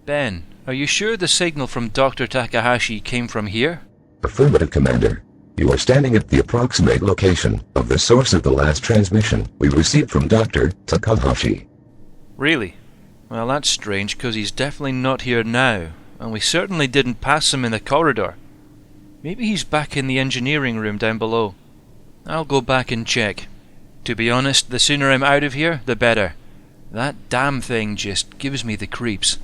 Ben, are you sure the signal from Dr. Takahashi came from here? Affirmative, Commander. You are standing at the approximate location of the source of the last transmission we received from Dr. Takahashi. Really? Well, that's strange, because he's definitely not here now, and we certainly didn't pass him in the corridor. Maybe he's back in the engineering room down below. I'll go back and check. To be honest, the sooner I'm out of here, the better. That damn thing just gives me the creeps.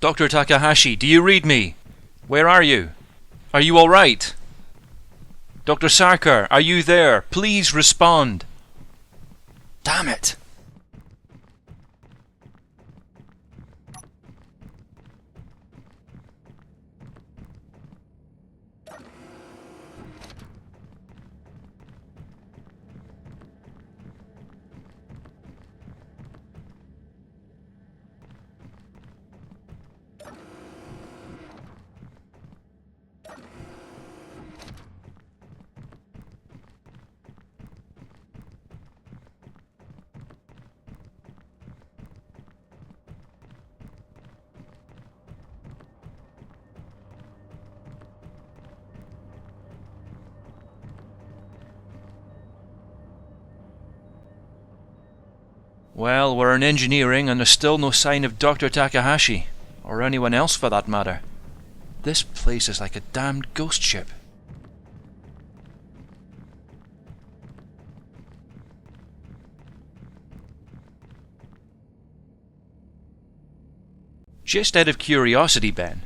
Dr. Takahashi, do you read me? Where are you? Are you alright? Dr. Sarkar, are you there? Please respond. Damn it! Well, we're in engineering and there's still no sign of Dr. Takahashi, or anyone else for that matter. This place is like a damned ghost ship. Just out of curiosity, Ben,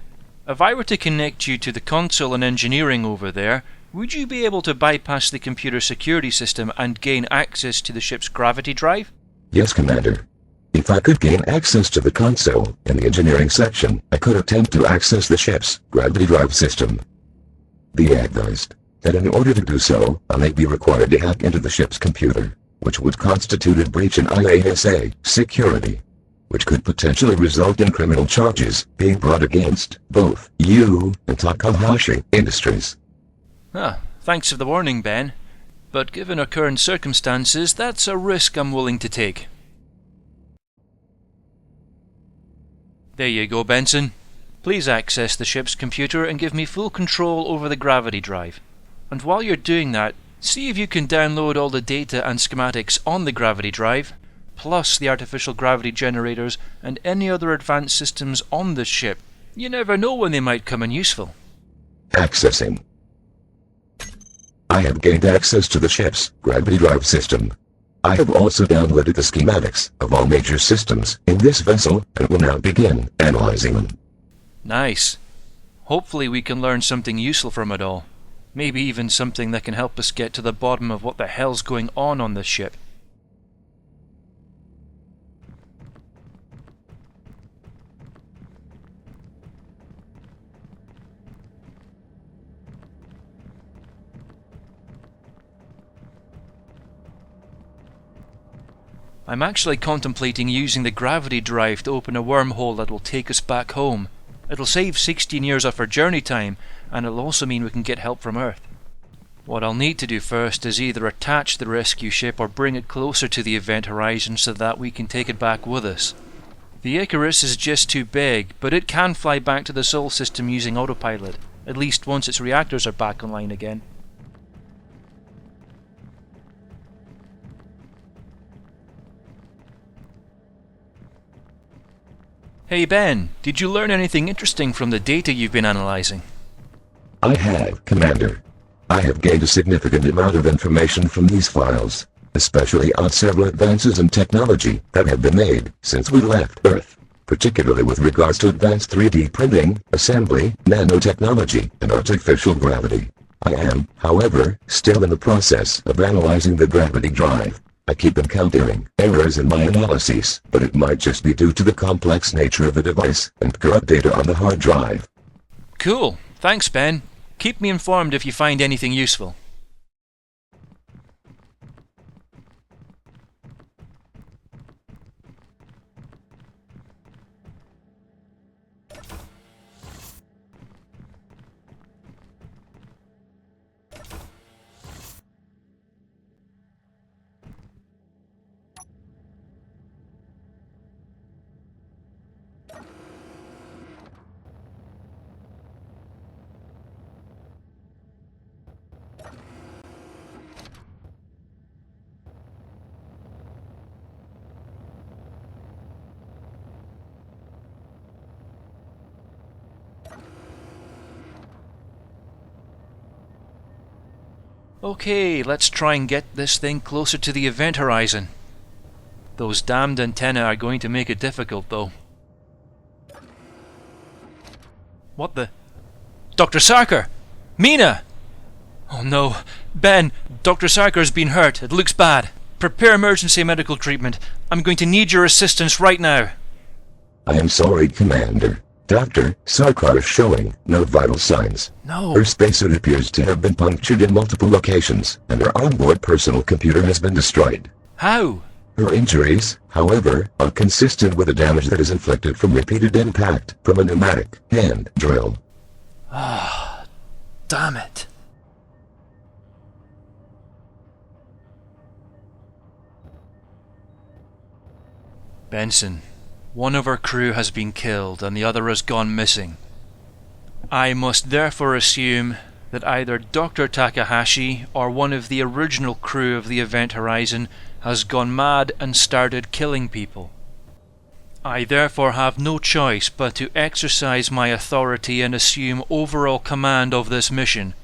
if I were to connect you to the console in engineering over there, would you be able to bypass the computer security system and gain access to the ship's gravity drive? Yes, Commander. If I could gain access to the console in the engineering section, I could attempt to access the ship's gravity drive system. Be advised that in order to do so, I may be required to hack into the ship's computer, which would constitute a breach in IASA security, which could potentially result in criminal charges being brought against both you and Takahashi Industries. Thanks for the warning, Ben. But given our current circumstances, that's a risk I'm willing to take. There you go, Benson. Please access the ship's computer and give me full control over the gravity drive. And while you're doing that, see if you can download all the data and schematics on the gravity drive, plus the artificial gravity generators and any other advanced systems on this ship. You never know when they might come in useful. Accessing. I have gained access to the ship's gravity drive system. I have also downloaded the schematics of all major systems in this vessel and will now begin analyzing them. Nice. Hopefully we can learn something useful from it all. Maybe even something that can help us get to the bottom of what the hell's going on this ship. I'm actually contemplating using the gravity drive to open a wormhole that will take us back home. It'll save 16 years of our journey time, and it'll also mean we can get help from Earth. What I'll need to do first is either attach the rescue ship or bring it closer to the event horizon so that we can take it back with us. The Icarus is just too big, but it can fly back to the Sol system using autopilot, at least once its reactors are back online again. Hey Ben, did you learn anything interesting from the data you've been analyzing? I have, Commander. I have gained a significant amount of information from these files, especially on several advances in technology that have been made since we left Earth, particularly with regards to advanced 3D printing, assembly, nanotechnology, and artificial gravity. I am, however, still in the process of analyzing the gravity drive. I keep encountering errors in my analyses, but it might just be due to the complex nature of the device and corrupt data on the hard drive. Cool. Thanks, Ben. Keep me informed if you find anything useful. Okay, let's try and get this thing closer to the event horizon. Those damned antennae are going to make it difficult, though. What the? Dr. Sarker! Mina! Oh no. Ben, Dr. Sarker's been hurt. It looks bad. Prepare emergency medical treatment. I'm going to need your assistance right now. I am sorry, Commander. Dr. Sarkar is showing no vital signs. No. Her spacesuit appears to have been punctured in multiple locations, and her onboard personal computer has been destroyed. How? Her injuries, however, are consistent with the damage that is inflicted from repeated impact from a pneumatic hand drill. Ah, damn it. Benson, one of our crew has been killed and the other has gone missing. I must therefore assume that either Dr. Takahashi or one of the original crew of the Event Horizon has gone mad and started killing people. I therefore have no choice but to exercise my authority and assume overall command of this mission.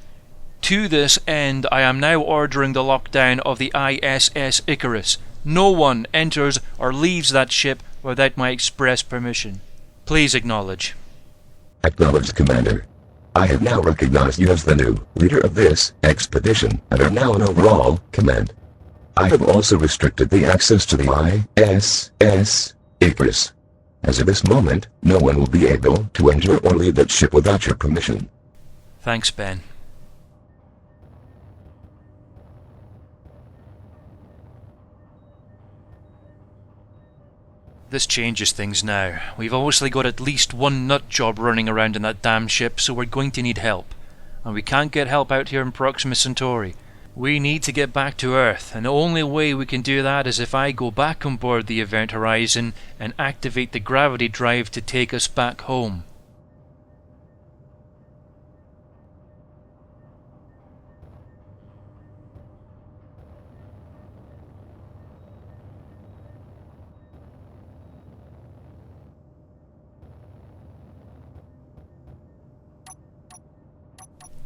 To this end, I am now ordering the lockdown of the ISS Icarus. No one enters or leaves that ship without my express permission. Please acknowledge. Acknowledged, Commander. I have now recognized you as the new leader of this expedition and are now in overall command. I have also restricted the access to the ISS Icarus. As of this moment, no one will be able to enter or leave that ship without your permission. Thanks, Ben. This changes things now. We've obviously got at least one nut job running around in that damn ship, so we're going to need help. And we can't get help out here in Proxima Centauri. We need to get back to Earth, and the only way we can do that is if I go back on board the Event Horizon and activate the gravity drive to take us back home.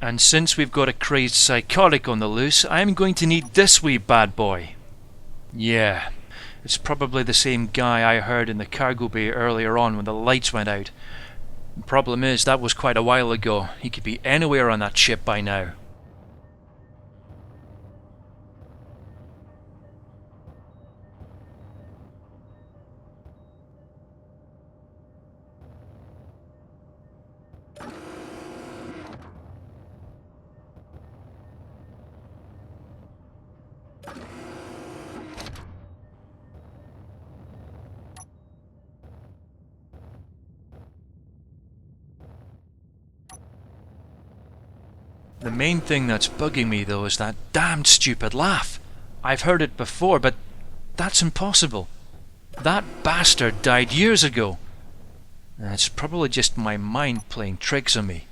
And since we've got a crazed psychotic on the loose, I'm going to need this wee bad boy. Yeah, it's probably the same guy I heard in the cargo bay earlier on when the lights went out. The problem is, that was quite a while ago. He could be anywhere on that ship by now. The main thing that's bugging me though is that damned stupid laugh. I've heard it before, but that's impossible. That bastard died years ago. It's probably just my mind playing tricks on me.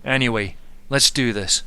Anyway, let's do this.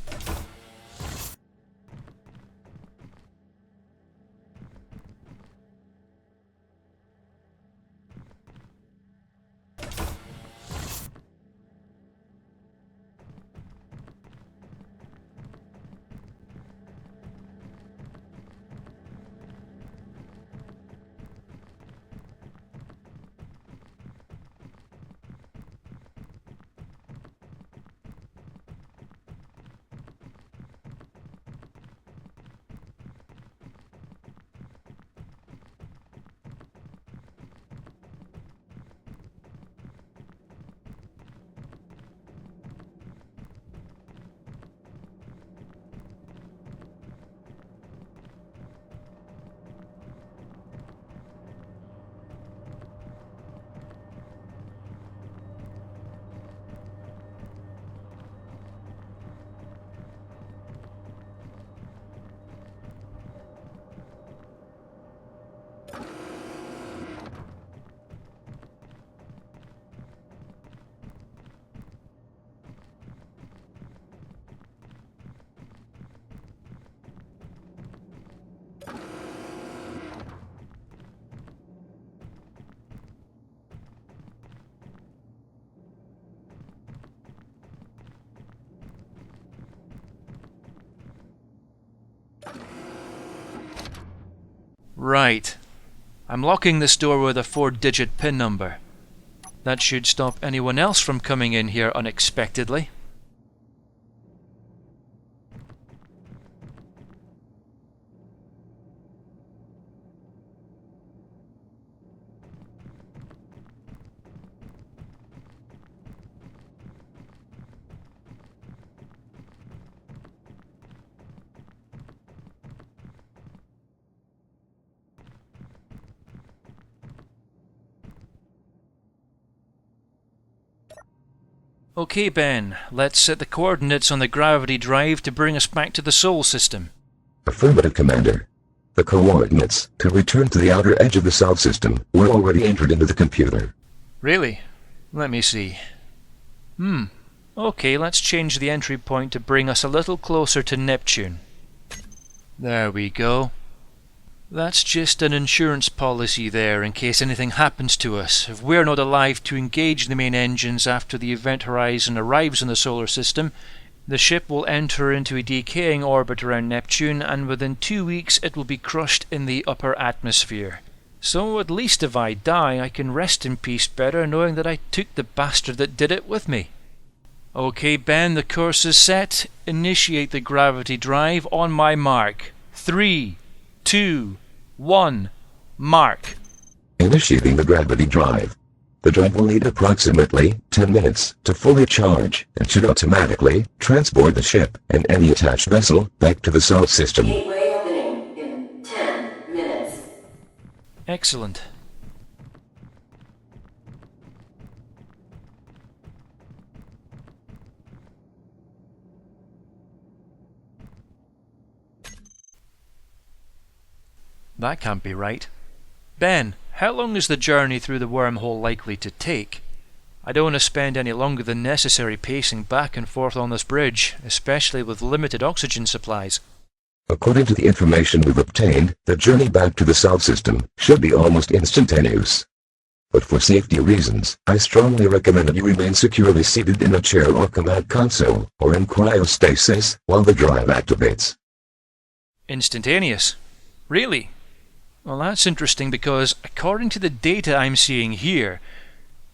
Right. I'm locking this door with a 4-digit PIN number. That should stop anyone else from coming in here unexpectedly. Okay, Ben, let's set the coordinates on the gravity drive to bring us back to the Sol system. Affirmative, Commander. The coordinates to return to the outer edge of the Sol system were already entered into the computer. Really? Let me see. Okay, let's change the entry point to bring us a little closer to Neptune. There we go. That's just an insurance policy there in case anything happens to us. If we're not alive to engage the main engines after the event horizon arrives in the solar system, the ship will enter into a decaying orbit around Neptune, and within 2 weeks it will be crushed in the upper atmosphere. So at least if I die, I can rest in peace better knowing that I took the bastard that did it with me. Okay, Ben, the course is set. Initiate the gravity drive on my mark. 3, 2, 1, mark. Initiating the gravity drive. The drive will need approximately 10 minutes to fully charge and should automatically transport the ship and any attached vessel back to the Sol system. Gateway opening in 10 minutes. Excellent. That can't be right. Ben, how long is the journey through the wormhole likely to take? I don't want to spend any longer than necessary pacing back and forth on this bridge, especially with limited oxygen supplies. According to the information we've obtained, the journey back to the Sol system should be almost instantaneous. But for safety reasons, I strongly recommend that you remain securely seated in a chair or command console, or in cryostasis, while the drive activates. Instantaneous? Really? Well, that's interesting because, according to the data I'm seeing here,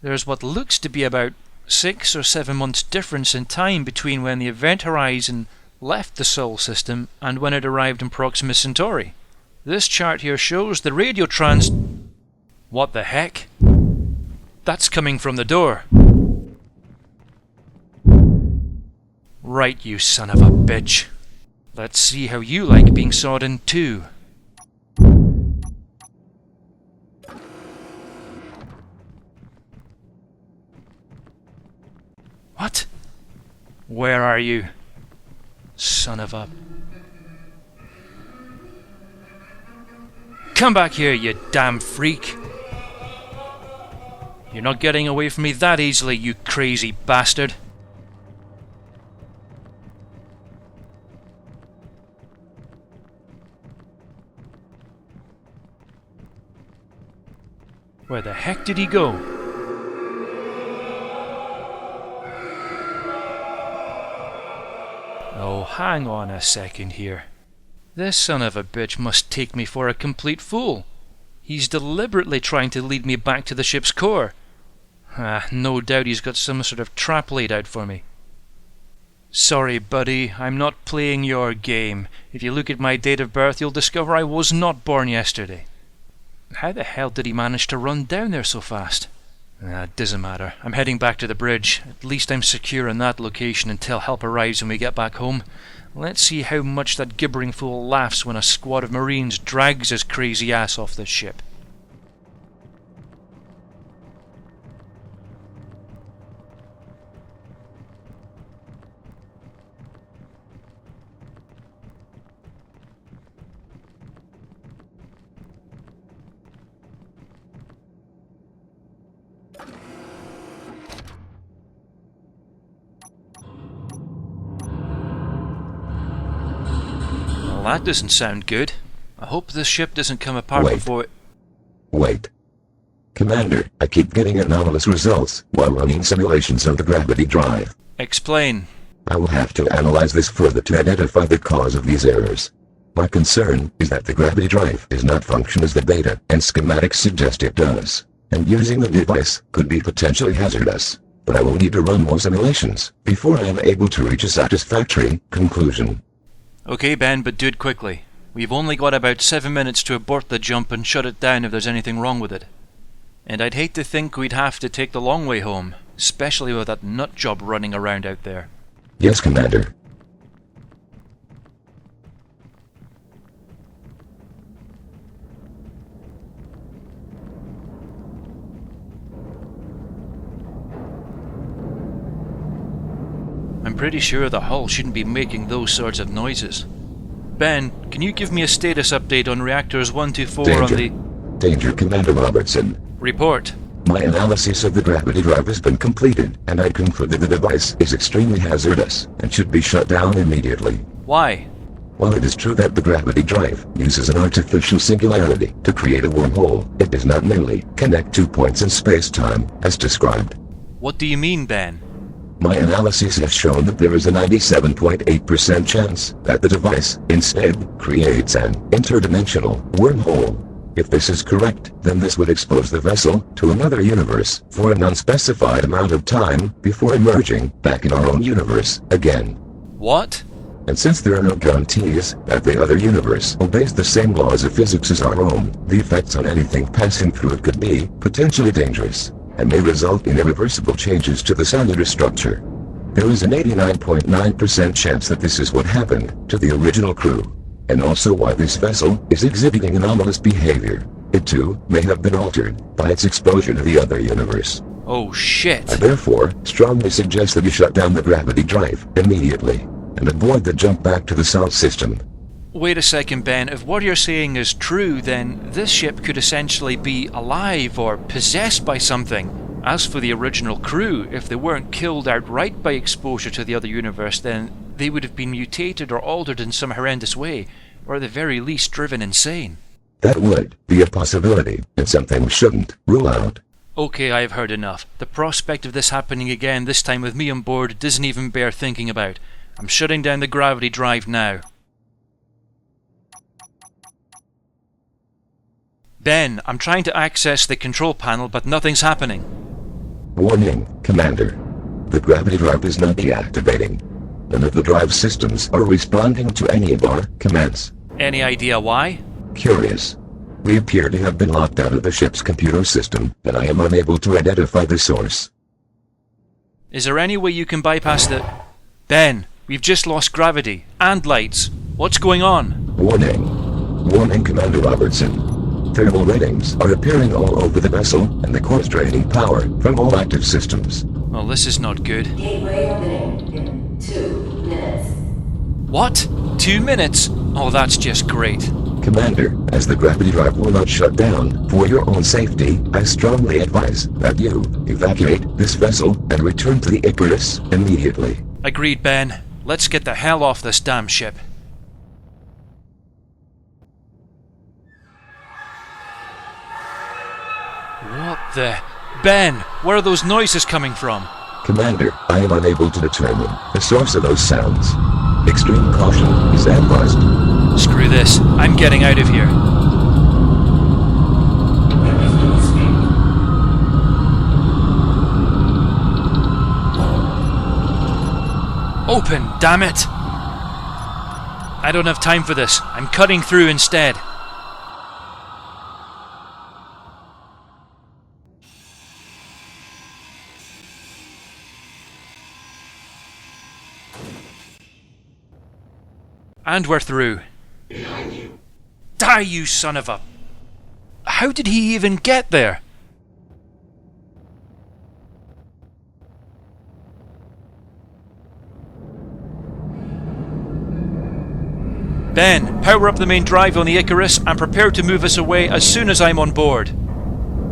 there's what looks to be about 6 or 7 months difference in time between when the event horizon left the Sol system and when it arrived in Proxima Centauri. This chart here shows the radio trans... What the heck? That's coming from the door. Right, you son of a bitch. Let's see how you like being sawed in two. What? Where are you? Son of a... Come back here, you damn freak! You're not getting away from me that easily, you crazy bastard! Where the heck did he go? Oh, hang on a second here. This son of a bitch must take me for a complete fool. He's deliberately trying to lead me back to the ship's core. No doubt he's got some sort of trap laid out for me. Sorry, buddy, I'm not playing your game. If you look at my date of birth, you'll discover I was not born yesterday. How the hell did he manage to run down there so fast? It doesn't matter. I'm heading back to the bridge. At least I'm secure in that location until help arrives when we get back home. Let's see how much that gibbering fool laughs when a squad of Marines drags his crazy ass off this ship. Well, that doesn't sound good. I hope this ship doesn't come apart before... Wait. Commander, I keep getting anomalous results while running simulations of the gravity drive. Explain. I will have to analyze this further to identify the cause of these errors. My concern is that the gravity drive does not function as the data and schematics suggest it does, and using the device could be potentially hazardous. But I will need to run more simulations before I am able to reach a satisfactory conclusion. Okay, Ben, but do it quickly. We've only got about 7 minutes to abort the jump and shut it down if there's anything wrong with it. And I'd hate to think we'd have to take the long way home, especially with that nut job running around out there. Yes, Commander. I'm pretty sure the hull shouldn't be making those sorts of noises. Ben, can you give me a status update on reactors 1 to 4 Danger. on the... Danger, Commander Robertson. Report. My analysis of the gravity drive has been completed, and I conclude that the device is extremely hazardous and should be shut down immediately. Why? While it is true that the gravity drive uses an artificial singularity to create a wormhole, it does not merely connect 2 points in space-time, as described. What do you mean, Ben? My analysis has shown that there is a 97.8% chance that the device instead creates an interdimensional wormhole. If this is correct, then this would expose the vessel to another universe for an unspecified amount of time before emerging back in our own universe again. What? And since there are no guarantees that the other universe obeys the same laws of physics as our own, the effects on anything passing through it could be potentially dangerous, and may result in irreversible changes to the cellular structure. There is an 89.9% chance that this is what happened to the original crew, and also why this vessel is exhibiting anomalous behavior. It too may have been altered by its exposure to the other universe. Oh shit! I therefore strongly suggest that you shut down the gravity drive immediately, and avoid the jump back to the Sol system. Wait a second, Ben. If what you're saying is true, then this ship could essentially be alive or possessed by something. As for the original crew, if they weren't killed outright by exposure to the other universe, then they would have been mutated or altered in some horrendous way, or at the very least driven insane. That would be a possibility, and something we shouldn't rule out. Okay, I've heard enough. The prospect of this happening again, this time with me on board, doesn't even bear thinking about. I'm shutting down the gravity drive now. Ben, I'm trying to access the control panel, but nothing's happening. Warning, Commander. The gravity drive is not deactivating. None of the drive systems are responding to any of our commands. Any idea why? Curious. We appear to have been locked out of the ship's computer system, and I am unable to identify the source. Is there any way you can bypass the... Ben, we've just lost gravity and lights. What's going on? Warning. Warning, Commander Robertson. Thermal readings are appearing all over the vessel, and the core's draining power from all active systems. Well, this is not good. Gateway opening in 2 minutes. What? 2 minutes? Oh, that's just great. Commander, as the gravity drive will not shut down, for your own safety, I strongly advise that you evacuate this vessel and return to the Icarus immediately. Agreed, Ben. Let's get the hell off this damn ship. What the... Ben, where are those noises coming from? Commander, I am unable to determine the source of those sounds. Extreme caution is advised. Screw this. I'm getting out of here. Open, damn it! I don't have time for this. I'm cutting through instead. And we're through. Behind you. Die, you son of a... How did he even get there? Ben, power up the main drive on the Icarus and prepare to move us away as soon as I'm on board.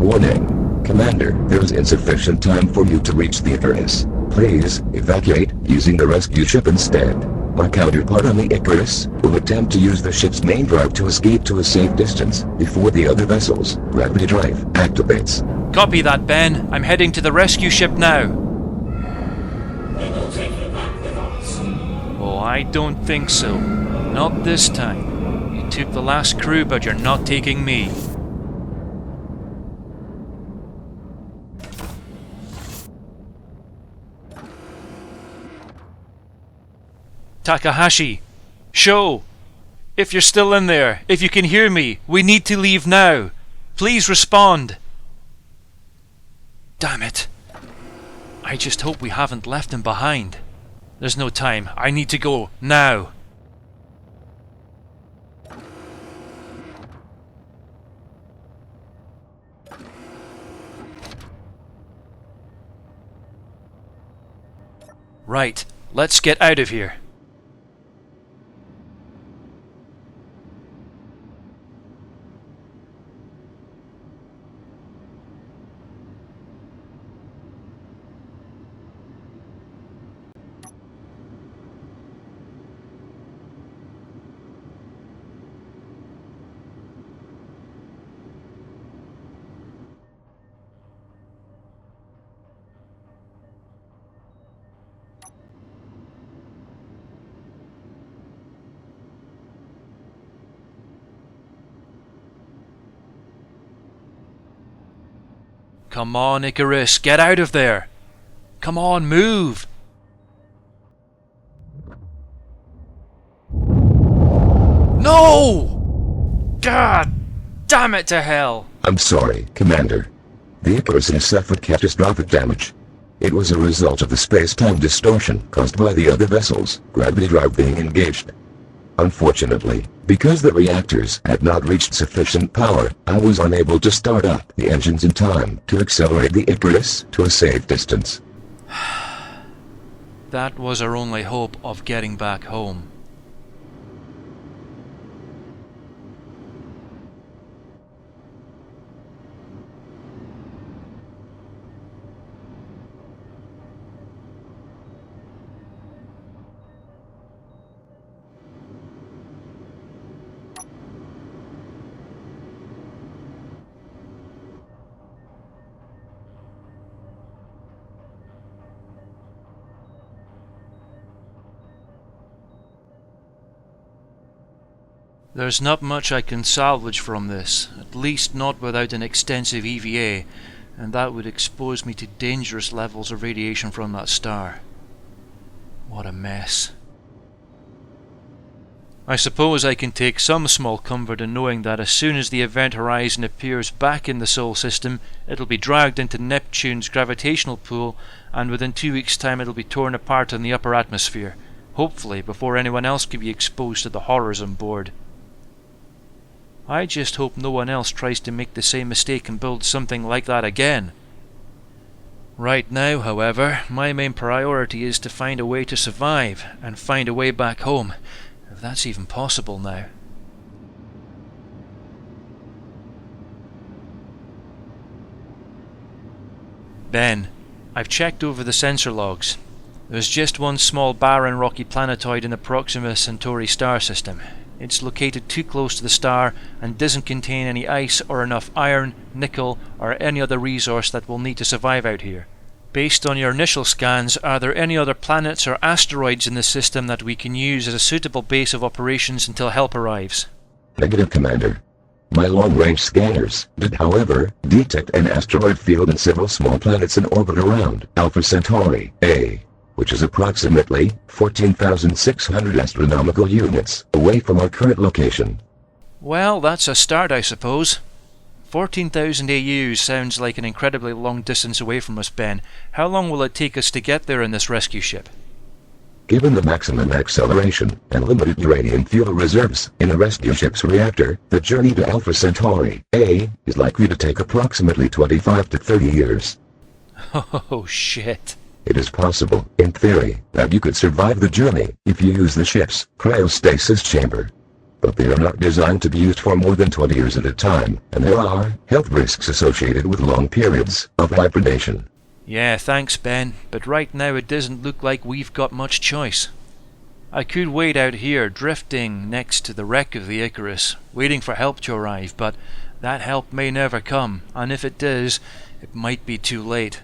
Warning. Commander, there is insufficient time for you to reach the Icarus. Please, evacuate using the rescue ship instead. My counterpart on the Icarus will attempt to use the ship's main drive to escape to a safe distance before the other vessel's gravity drive activates. Copy that, Ben. I'm heading to the rescue ship now. We will take you back with us. Oh, I don't think so. Not this time. took the last crew, but you're not taking me. Takahashi! Sho! If you're still in there, if you can hear me, we need to leave now. Please respond. Damn it. I just hope we haven't left him behind. There's no time. I need to go now. Right, let's get out of here. Come on, Icarus, get out of there! Come on, move! No! God damn it to hell! I'm sorry, Commander. The Icarus has suffered catastrophic damage. It was a result of the space-time distortion caused by the other vessels' gravity drive being engaged. Unfortunately, because the reactors had not reached sufficient power, I was unable to start up the engines in time to accelerate the Icarus to a safe distance. That was our only hope of getting back home. There's not much I can salvage from this, at least not without an extensive EVA, and that would expose me to dangerous levels of radiation from that star. What a mess. I suppose I can take some small comfort in knowing that as soon as the event horizon appears back in the Sol system, it'll be dragged into Neptune's gravitational pull, and within 2 weeks' time it'll be torn apart in the upper atmosphere, hopefully before anyone else can be exposed to the horrors on board. I just hope no one else tries to make the same mistake and build something like that again. Right now, however, my main priority is to find a way to survive, and find a way back home, if that's even possible now. Ben, I've checked over the sensor logs. There's just one small barren rocky planetoid in the Proxima Centauri star system. It's located too close to the star and doesn't contain any ice or enough iron, nickel, or any other resource that we'll need to survive out here. Based on your initial scans, are there any other planets or asteroids in the system that we can use as a suitable base of operations until help arrives? Negative, Commander. My long-range scanners did, however, detect an asteroid field and several small planets in orbit around Alpha Centauri A, which is approximately 14,600 astronomical units away from our current location. Well, that's a start, I suppose. 14,000 AUs sounds like an incredibly long distance away from us, Ben. How long will it take us to get there in this rescue ship? Given the maximum acceleration and limited uranium fuel reserves in a rescue ship's reactor, the journey to Alpha Centauri A is likely to take approximately 25 to 30 years. Oh, shit. It is possible, in theory, that you could survive the journey if you use the ship's cryostasis chamber. But they are not designed to be used for more than 20 years at a time, and there are health risks associated with long periods of hibernation. Yeah, thanks, Ben, but right now it doesn't look like we've got much choice. I could wait out here, drifting next to the wreck of the Icarus, waiting for help to arrive, but that help may never come, and if it does, it might be too late.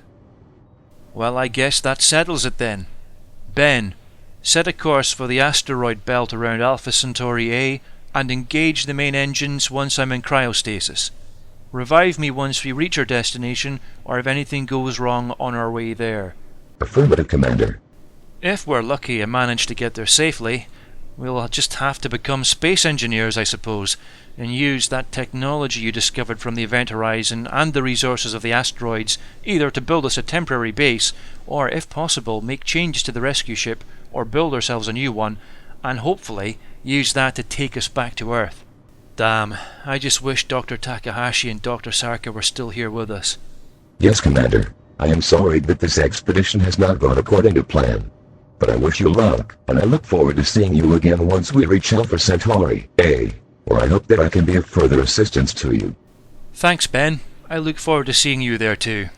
Well, I guess that settles it then. Ben, set a course for the asteroid belt around Alpha Centauri A, and engage the main engines once I'm in cryostasis. Revive me once we reach our destination, or if anything goes wrong on our way there. Affirmative, Commander. If we're lucky and manage to get there safely, we'll just have to become space engineers, I suppose, and use that technology you discovered from the event horizon and the resources of the asteroids either to build us a temporary base, or if possible make changes to the rescue ship, or build ourselves a new one, and hopefully use that to take us back to Earth. Damn, I just wish Dr. Takahashi and Dr. Sarka were still here with us. Yes, Commander. I am sorry that this expedition has not gone according to plan. But I wish you luck, and I look forward to seeing you again once we reach Alpha Centauri A, where I hope that I can be of further assistance to you. Thanks, Ben. I look forward to seeing you there too.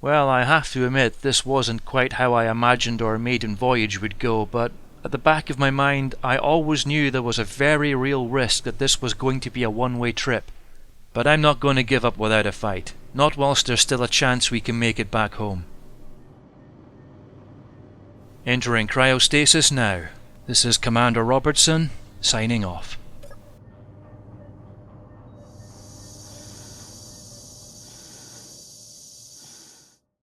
Well, I have to admit this wasn't quite how I imagined our maiden voyage would go, but at the back of my mind I always knew there was a very real risk that this was going to be a one-way trip. But I'm not going to give up without a fight, not whilst there's still a chance we can make it back home. Entering cryostasis now. This is Commander Robertson, signing off.